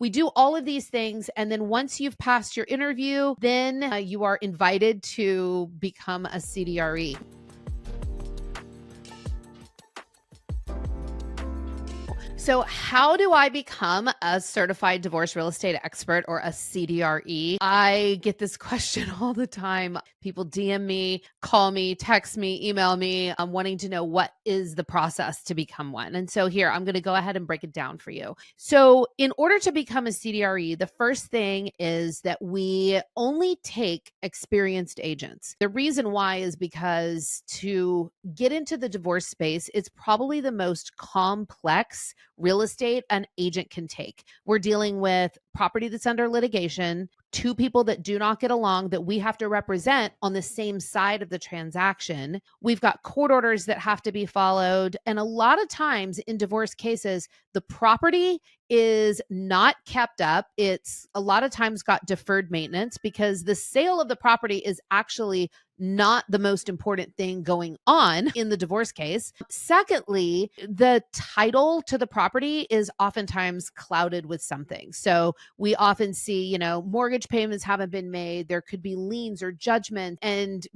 we do all of these things. And then once you've passed your interview, then you are invited to become a CDRE. So, how do I become a certified divorce real estate expert or a CDRE? I get this question all the time. People DM me, call me, text me, email me, wanting to know what is the process to become one. And so, here, I'm going to go ahead and break it down for you. So, in order to become a CDRE, the first thing is that we only take experienced agents. The reason why is because to get into the divorce space, it's probably the most complex real estate an agent can take. We're dealing with property that's under litigation, two people that do not get along that we have to represent on the same side of the transaction. We've got court orders that have to be followed. And a lot of times in divorce cases, the property is not kept up. It's a lot of times got deferred maintenance because the sale of the property is actually not the most important thing going on in the divorce case. Secondly, the title to the property is oftentimes clouded with something. So we often see, mortgage payments haven't been made. There could be liens or judgment and,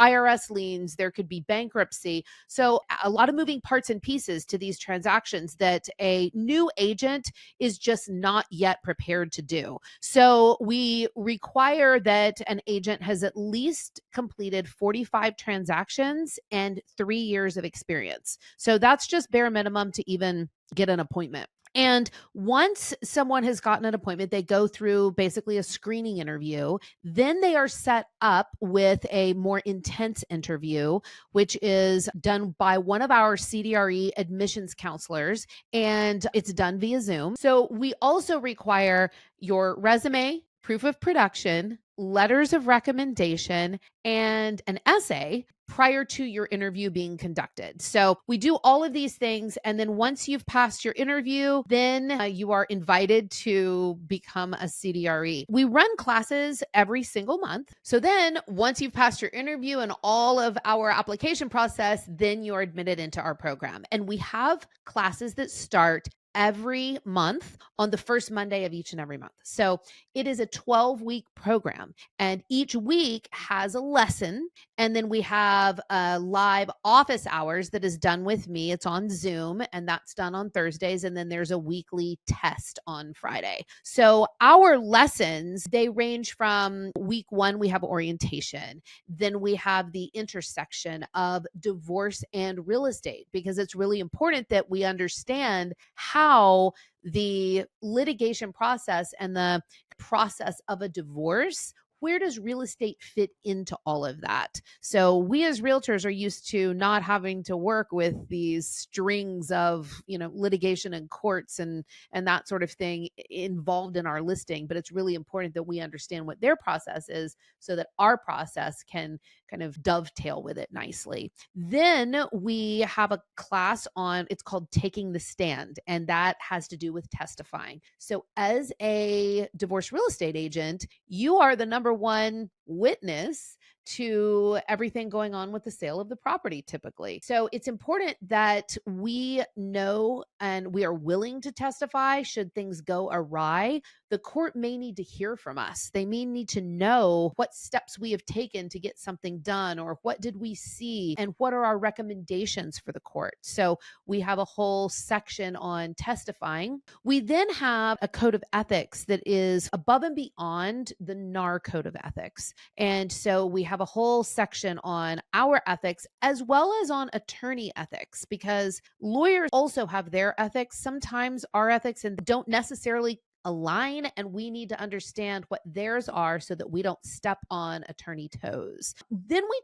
IRS liens. There could be bankruptcy. So a lot of moving parts and pieces to these transactions that a new agent is just not yet prepared to do. So we require that an agent has at least completed 45 transactions and 3 years of experience. So that's just bare minimum to even get an appointment. And once someone has gotten an appointment, they go through basically a screening interview. Then they are set up with a more intense interview, which is done by one of our CDRE admissions counselors, and it's done via Zoom. So we also require your resume, proof of production, letters of recommendation, and an essay prior to your interview being conducted. So we do all of these things. And then once you've passed your interview, then you are invited to become a CDRE. We run classes every single month. So then once you've passed your interview and all of our application process, then you're admitted into our program. And we have classes that start every month on the first Monday of each and every month. So it is a 12-week program, and each week has a lesson. And then we have live office hours that is done with me. It's on Zoom, and that's done on Thursdays. And then there's a weekly test on Friday. So our lessons, they range from week 1, we have orientation. Then we have the intersection of divorce and real estate, because it's really important that we understand how the litigation process and the process of a divorce, where does real estate fit into all of that? So we as realtors are used to not having to work with these strings of, litigation and courts and that sort of thing involved in our listing. But it's really important that we understand what their process is so that our process can kind of dovetail with it nicely. Then we have a class it's called Taking the Stand, and that has to do with testifying. So as a divorce real estate agent, you are the number one witness to everything going on with the sale of the property typically. So it's important that we know and we are willing to testify should things go awry. The court may need to hear from us. They may need to know what steps we have taken to get something done, or what did we see and what are our recommendations for the court. So we have a whole section on testifying. We then have a code of ethics that is above and beyond the NAR code of ethics. And so we have a whole section on our ethics as well as on attorney ethics, because lawyers also have their ethics. Sometimes our ethics and don't necessarily align, and we need to understand what theirs are so that we don't step on attorney toes. Then we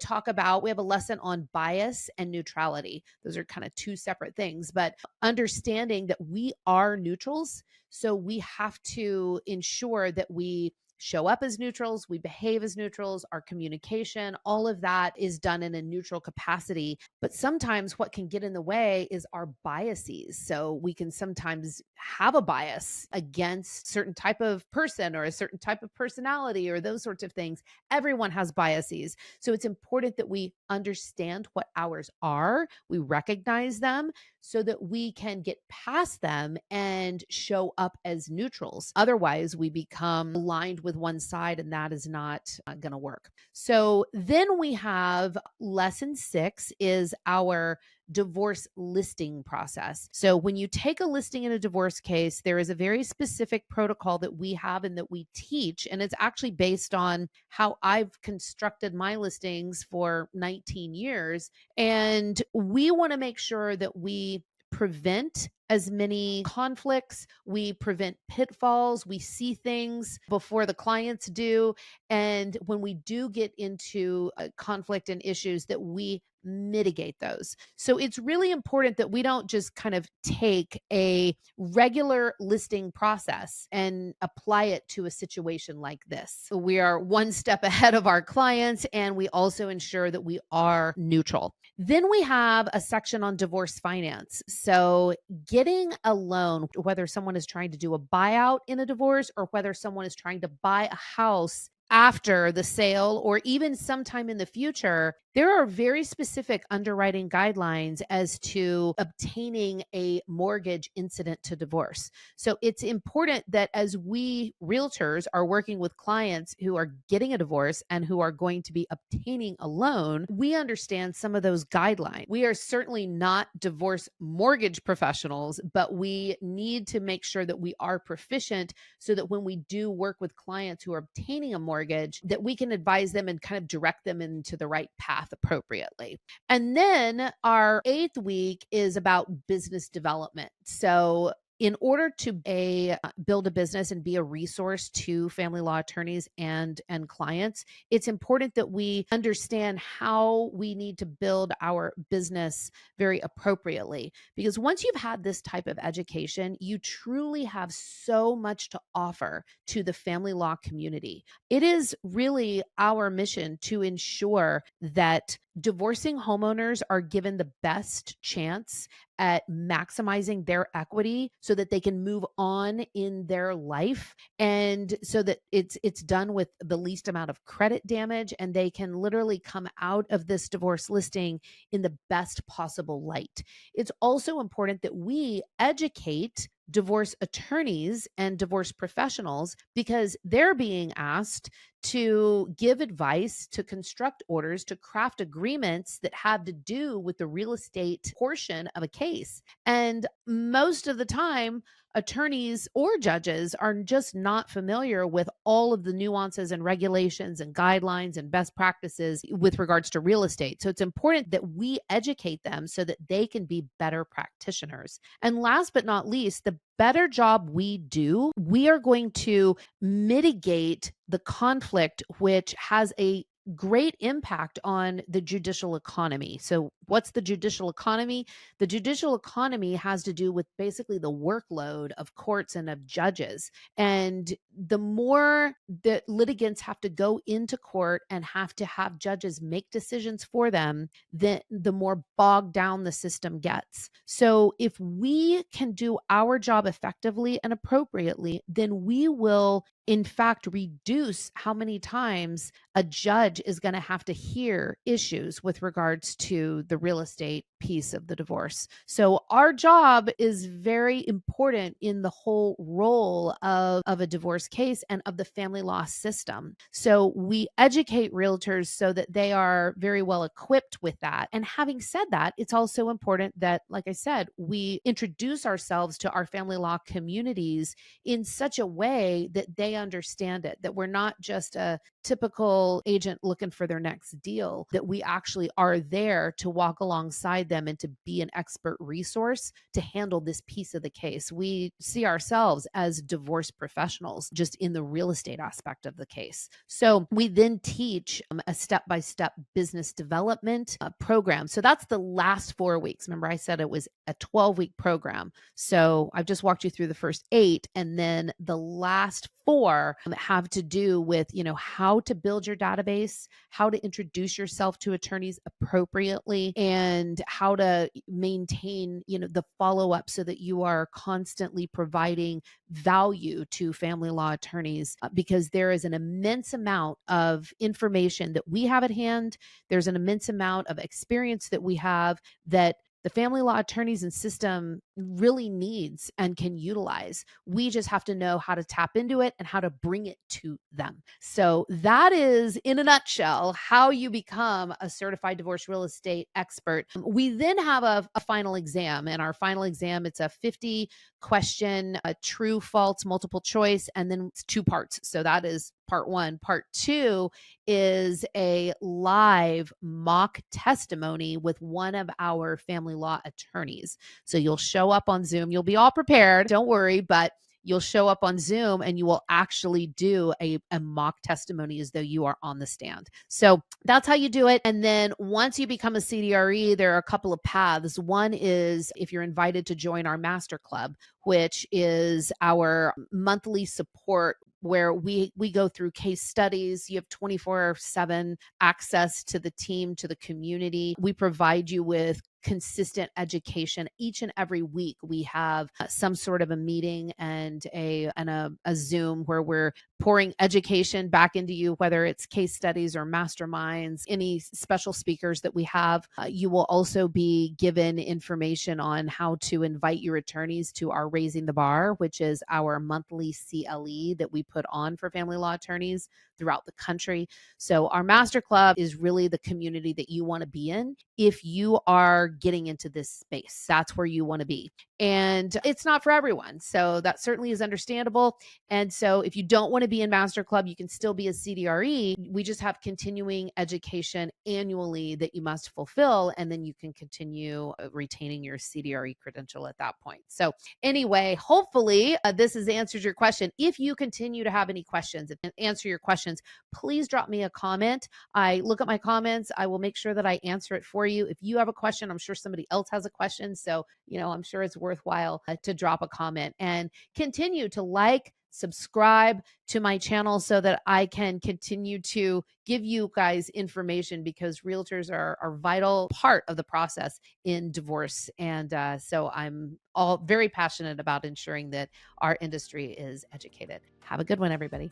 have a lesson on bias and neutrality. Those are kind of two separate things, but understanding that we are neutrals. So we have to ensure that we show up as neutrals, we behave as neutrals, our communication, all of that is done in a neutral capacity. But sometimes what can get in the way is our biases. So we can sometimes have a bias against certain type of person or a certain type of personality or those sorts of things. Everyone has biases. So it's important that we understand what ours are, we recognize them so that we can get past them and show up as neutrals. Otherwise, we become aligned with one side, and that is not going to work. So then we have lesson 6 is our divorce listing process. So when you take a listing in a divorce case, there is a very specific protocol that we have and that we teach. And it's actually based on how I've constructed my listings for 19 years. And we want to make sure that we prevent as many conflicts, we prevent pitfalls, we see things before the clients do. And when we do get into conflict and issues, that we mitigate those. So it's really important that we don't just kind of take a regular listing process and apply it to a situation like this. We are one step ahead of our clients, and we also ensure that we are neutral. Then we have a section on divorce finance. So getting a loan, whether someone is trying to do a buyout in a divorce or whether someone is trying to buy a house after the sale or even sometime in the future, there are very specific underwriting guidelines as to obtaining a mortgage incident to divorce. So it's important that as we realtors are working with clients who are getting a divorce and who are going to be obtaining a loan, we understand some of those guidelines. We are certainly not divorce mortgage professionals, but we need to make sure that we are proficient so that when we do work with clients who are obtaining a mortgage, that we can advise them and kind of direct them into the right path appropriately. And then our 8th week is about business development. So in order to build a business and be a resource to family law attorneys and clients, it's important that we understand how we need to build our business very appropriately. Because once you've had this type of education, you truly have so much to offer to the family law community. It is really our mission to ensure that divorcing homeowners are given the best chance at maximizing their equity so that they can move on in their life, and so that it's done with the least amount of credit damage, and they can literally come out of this divorce listing in the best possible light. It's also important that we educate divorce attorneys and divorce professionals because they're being asked to give advice, to construct orders, to craft agreements that have to do with the real estate portion of a case. And most of the time, attorneys or judges are just not familiar with all of the nuances and regulations and guidelines and best practices with regards to real estate. So it's important that we educate them so that they can be better practitioners. And last but not least, the better job we do, we are going to mitigate the conflict, which has a great impact on the judicial economy. So what's the judicial economy? The judicial economy has to do with basically the workload of courts and of judges. And the more that litigants have to go into court and have to have judges make decisions for them, the more bogged down the system gets. So if we can do our job effectively and appropriately, then we will in fact reduce how many times a judge is going to have to hear issues with regards to the real estate piece of the divorce. So our job is very important in the whole role of a divorce case and of the family law system. So we educate realtors so that they are very well equipped with that. And having said that, it's also important that, like I said, we introduce ourselves to our family law communities in such a way that they understand it, that we're not just a typical agent looking for their next deal, that we actually are there to walk alongside them and to be an expert resource to handle this piece of the case. We see ourselves as divorce professionals just in the real estate aspect of the case. So we then teach a step-by-step business development program. So that's the last 4 weeks. Remember, I said it was a 12-week program. So I've just walked you through the first 8, and then the last 4 have to do with, how to build your database, how to introduce yourself to attorneys appropriately, and how how to maintain, the follow-up so that you are constantly providing value to family law attorneys, because there is an immense amount of information that we have at hand. There's an immense amount of experience that we have that the family law attorneys and system really needs and can utilize. We just have to know how to tap into it and how to bring it to them. So that is, in a nutshell, how you become a certified divorce real estate expert. We then have a final exam, and our final exam, it's a 50 question, a true, false, multiple choice, and then it's two parts. So that is part one. Part two is a live mock testimony with one of our family law attorneys. So you'll show up on Zoom. You'll be all prepared. Don't worry, but you'll show up on Zoom and you will actually do a mock testimony as though you are on the stand. So that's how you do it. And then once you become a CDRE, there are a couple of paths. One is if you're invited to join our master club, which is our monthly support where we go through case studies. You have 24/7 access to the team, to the community. We provide you with consistent education each and every week. We have some sort of a meeting and a Zoom where we're pouring education back into you, whether it's case studies or masterminds, any special speakers that we have. You will also be given information on how to invite your attorneys to our Raising the Bar, which is our monthly CLE that we put on for family law attorneys throughout the country. So our master club is really the community that you want to be in if you are getting into this space. That's where you want to be. And it's not for everyone. So that certainly is understandable. And so if you don't want to be in master club, you can still be a CDRE. We just have continuing education annually that you must fulfill. And then you can continue retaining your CDRE credential at that point. So anyway, hopefully this has answered your question. If you continue to have any questions and answer your questions, please drop me a comment. I look at my comments. I will make sure that I answer it for you. If you have a question, I'm sure somebody else has a question. So, I'm sure it's worthwhile to drop a comment and continue to subscribe to my channel so that I can continue to give you guys information, because realtors are a vital part of the process in divorce. And so I'm all very passionate about ensuring that our industry is educated. Have a good one, everybody.